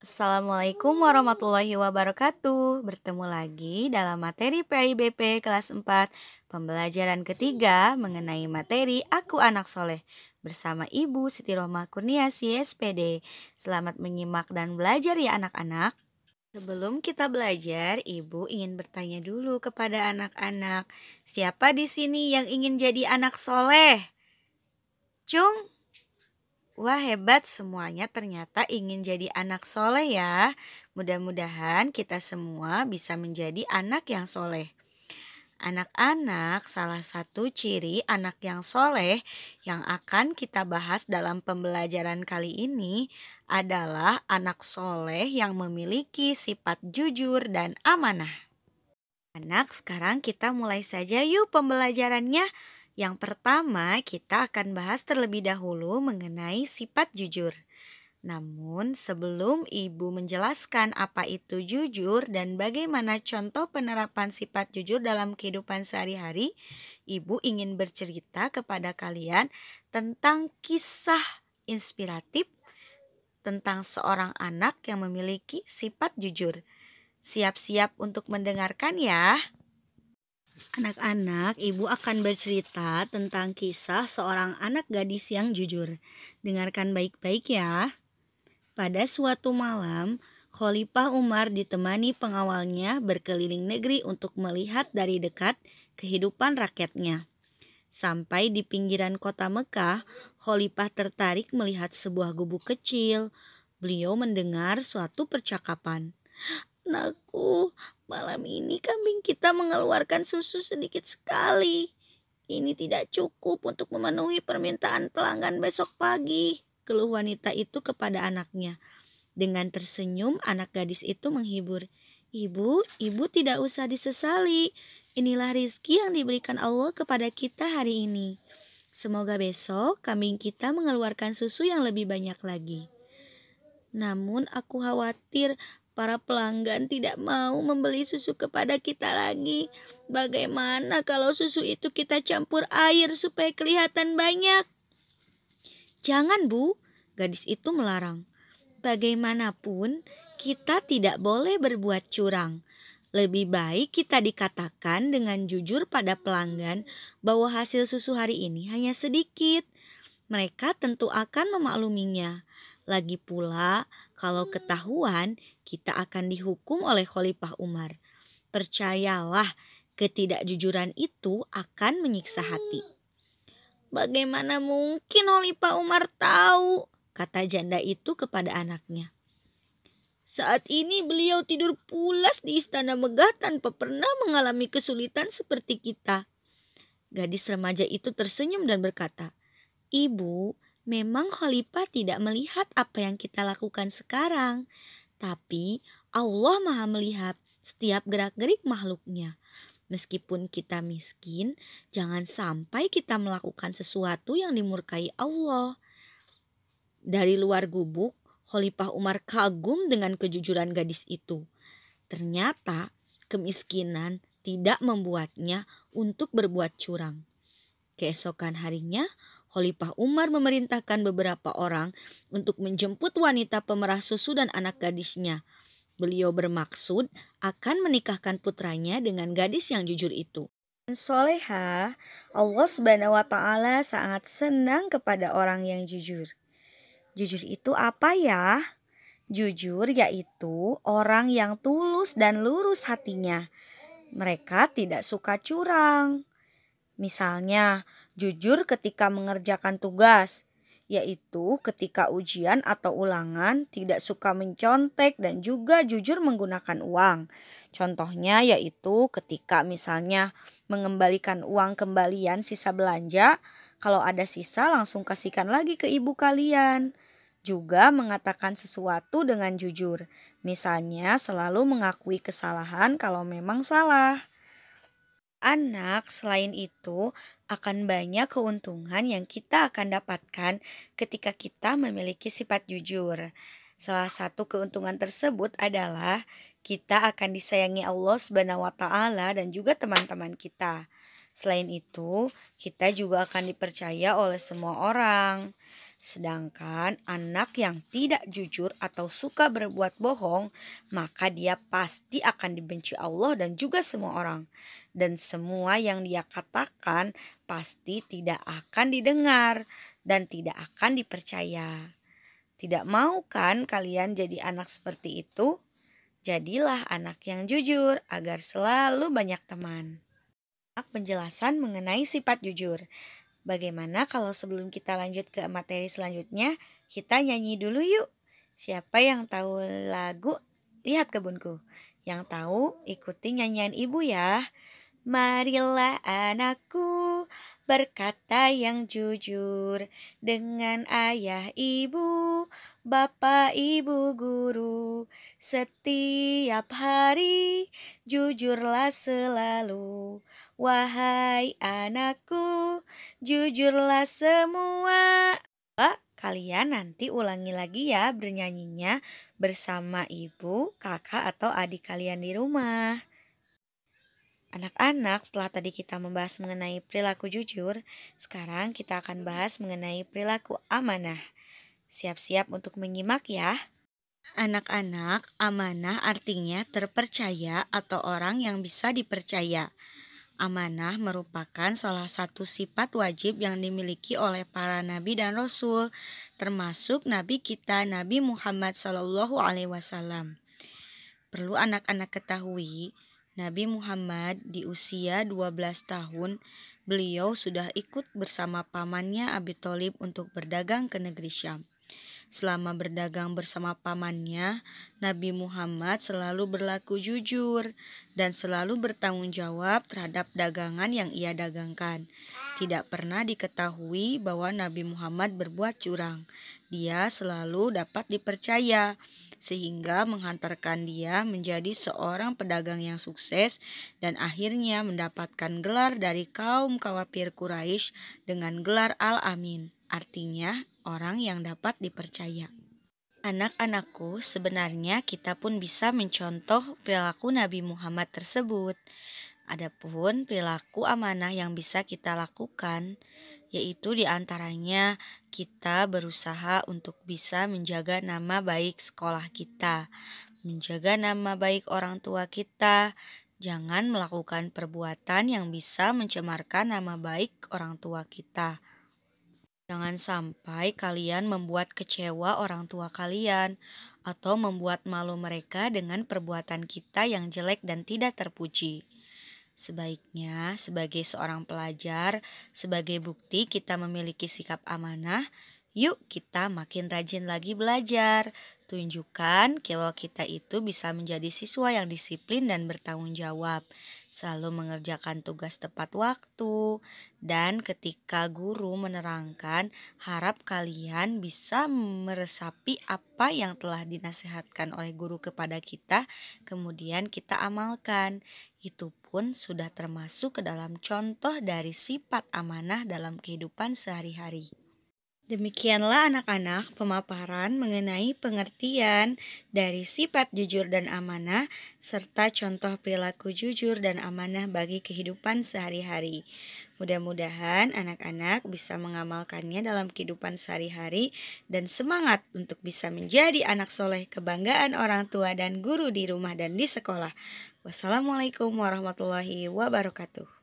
Assalamualaikum warahmatullahi wabarakatuh. Bertemu lagi dalam materi PAIBP kelas 4 pembelajaran ketiga mengenai materi Aku Anak Soleh bersama Ibu Siti Rohmah Kurniasi SPD. Selamat menyimak dan belajar ya anak-anak. Sebelum kita belajar, Ibu ingin bertanya dulu kepada anak-anak. Siapa di sini yang ingin jadi anak soleh? Cung? Wah, hebat, semuanya ternyata ingin jadi anak soleh ya. Mudah-mudahan kita semua bisa menjadi anak yang soleh. Anak-anak, salah satu ciri anak yang soleh yang akan kita bahas dalam pembelajaran kali ini adalah anak soleh yang memiliki sifat jujur dan amanah. Anak, sekarang kita mulai saja yuk pembelajarannya. Yang pertama, kita akan bahas terlebih dahulu mengenai sifat jujur. Namun, sebelum Ibu menjelaskan apa itu jujur dan bagaimana contoh penerapan sifat jujur dalam kehidupan sehari-hari, Ibu ingin bercerita kepada kalian tentang kisah inspiratif tentang seorang anak yang memiliki sifat jujur. Siap-siap untuk mendengarkan ya. Anak-anak, Ibu akan bercerita tentang kisah seorang anak gadis yang jujur. Dengarkan baik-baik ya. Pada suatu malam, Khalifah Umar ditemani pengawalnya berkeliling negeri untuk melihat dari dekat kehidupan rakyatnya. Sampai di pinggiran kota Mekah, Khalifah tertarik melihat sebuah gubuk kecil. Beliau mendengar suatu percakapan. "Anakku, malam ini kambing kita mengeluarkan susu sedikit sekali. Ini tidak cukup untuk memenuhi permintaan pelanggan besok pagi," keluh wanita itu kepada anaknya. Dengan tersenyum, anak gadis itu menghibur. Ibu tidak usah disesali. Inilah rizki yang diberikan Allah kepada kita hari ini. Semoga besok kambing kita mengeluarkan susu yang lebih banyak lagi. Namun aku khawatir para pelanggan tidak mau membeli susu kepada kita lagi. Bagaimana kalau susu itu kita campur air supaya kelihatan banyak? Jangan, Bu, gadis itu melarang. Bagaimanapun, kita tidak boleh berbuat curang. Lebih baik kita dikatakan dengan jujur pada pelanggan bahwa hasil susu hari ini hanya sedikit. Mereka tentu akan memakluminya. Lagi pula, kalau ketahuan, kita akan dihukum oleh Khalifah Umar. Percayalah, ketidakjujuran itu akan menyiksa hati. Bagaimana mungkin Khalifah Umar tahu? Kata janda itu kepada anaknya. Saat ini beliau tidur pulas di istana megah tanpa pernah mengalami kesulitan seperti kita. Gadis remaja itu tersenyum dan berkata, "Ibu, memang Khalifah tidak melihat apa yang kita lakukan sekarang. Tapi Allah Maha melihat setiap gerak-gerik makhluknya. Meskipun kita miskin, jangan sampai kita melakukan sesuatu yang dimurkai Allah." Dari luar gubuk, Khalifah Umar kagum dengan kejujuran gadis itu. Ternyata kemiskinan tidak membuatnya untuk berbuat curang. Keesokan harinya, Khalifah Umar memerintahkan beberapa orang untuk menjemput wanita pemerah susu dan anak gadisnya. Beliau bermaksud akan menikahkan putranya dengan gadis yang jujur itu. Soleha, Allah Subhanahu wa Ta'ala sangat senang kepada orang yang jujur. Jujur itu apa ya? Jujur yaitu orang yang tulus dan lurus hatinya. Mereka tidak suka curang. Misalnya, jujur ketika mengerjakan tugas, yaitu ketika ujian atau ulangan tidak suka mencontek dan juga jujur menggunakan uang. Contohnya yaitu ketika misalnya mengembalikan uang kembalian sisa belanja, kalau ada sisa langsung kasihkan lagi ke ibu kalian. Juga mengatakan sesuatu dengan jujur, misalnya selalu mengakui kesalahan kalau memang salah. Anak selain itu akan banyak keuntungan yang kita akan dapatkan ketika kita memiliki sifat jujur. Salah satu keuntungan tersebut adalah kita akan disayangi Allah Subhanahu wa Ta'ala dan juga teman-teman kita. Selain itu, kita juga akan dipercaya oleh semua orang. Sedangkan anak yang tidak jujur atau suka berbuat bohong, maka dia pasti akan dibenci Allah dan juga semua orang. Dan semua yang dia katakan pasti tidak akan didengar dan tidak akan dipercaya. Tidak mau kan kalian jadi anak seperti itu? Jadilah anak yang jujur agar selalu banyak teman. Penjelasan mengenai sifat jujur. Bagaimana kalau sebelum kita lanjut ke materi selanjutnya, kita nyanyi dulu yuk. Siapa yang tahu lagu? Lihat kebunku. Yang tahu ikuti nyanyian ibu ya. Marilah anakku berkata yang jujur dengan ayah ibu, bapak ibu guru. Setiap hari jujurlah selalu. Wahai anakku, jujurlah semua. Kalian nanti ulangi lagi ya bernyanyinya bersama ibu, kakak, atau adik kalian di rumah. Anak-anak, setelah tadi kita membahas mengenai perilaku jujur, sekarang kita akan bahas mengenai perilaku amanah. Siap-siap untuk menyimak ya. Anak-anak, amanah artinya terpercaya atau orang yang bisa dipercaya. Amanah merupakan salah satu sifat wajib yang dimiliki oleh para nabi dan rasul, termasuk nabi kita Nabi Muhammad SAW. Perlu anak-anak ketahui, Nabi Muhammad di usia 12 tahun, beliau sudah ikut bersama pamannya Abi Thalib untuk berdagang ke negeri Syam. Selama berdagang bersama pamannya, Nabi Muhammad selalu berlaku jujur dan selalu bertanggung jawab terhadap dagangan yang ia dagangkan. Tidak pernah diketahui bahwa Nabi Muhammad berbuat curang. Dia selalu dapat dipercaya, sehingga menghantarkan dia menjadi seorang pedagang yang sukses dan akhirnya mendapatkan gelar dari kaum kafir Quraisy dengan gelar Al-Amin, artinya orang yang dapat dipercaya. Anak-anakku, sebenarnya kita pun bisa mencontoh perilaku Nabi Muhammad tersebut. Adapun perilaku amanah yang bisa kita lakukan, yaitu diantaranya kita berusaha untuk bisa menjaga nama baik sekolah kita, menjaga nama baik orang tua kita. Jangan melakukan perbuatan yang bisa mencemarkan nama baik orang tua kita. Jangan sampai kalian membuat kecewa orang tua kalian atau membuat malu mereka dengan perbuatan kita yang jelek dan tidak terpuji. Sebaiknya, sebagai seorang pelajar, sebagai bukti kita memiliki sikap amanah, yuk kita makin rajin lagi belajar. Tunjukkan kalau kita itu bisa menjadi siswa yang disiplin dan bertanggung jawab, selalu mengerjakan tugas tepat waktu, dan ketika guru menerangkan, harap kalian bisa meresapi apa yang telah dinasihatkan oleh guru kepada kita, kemudian kita amalkan. Itu pun sudah termasuk ke dalam contoh dari sifat amanah dalam kehidupan sehari-hari. Demikianlah anak-anak pemaparan mengenai pengertian dari sifat jujur dan amanah serta contoh perilaku jujur dan amanah bagi kehidupan sehari-hari. Mudah-mudahan anak-anak bisa mengamalkannya dalam kehidupan sehari-hari dan semangat untuk bisa menjadi anak soleh kebanggaan orang tua dan guru di rumah dan di sekolah. Wassalamualaikum warahmatullahi wabarakatuh.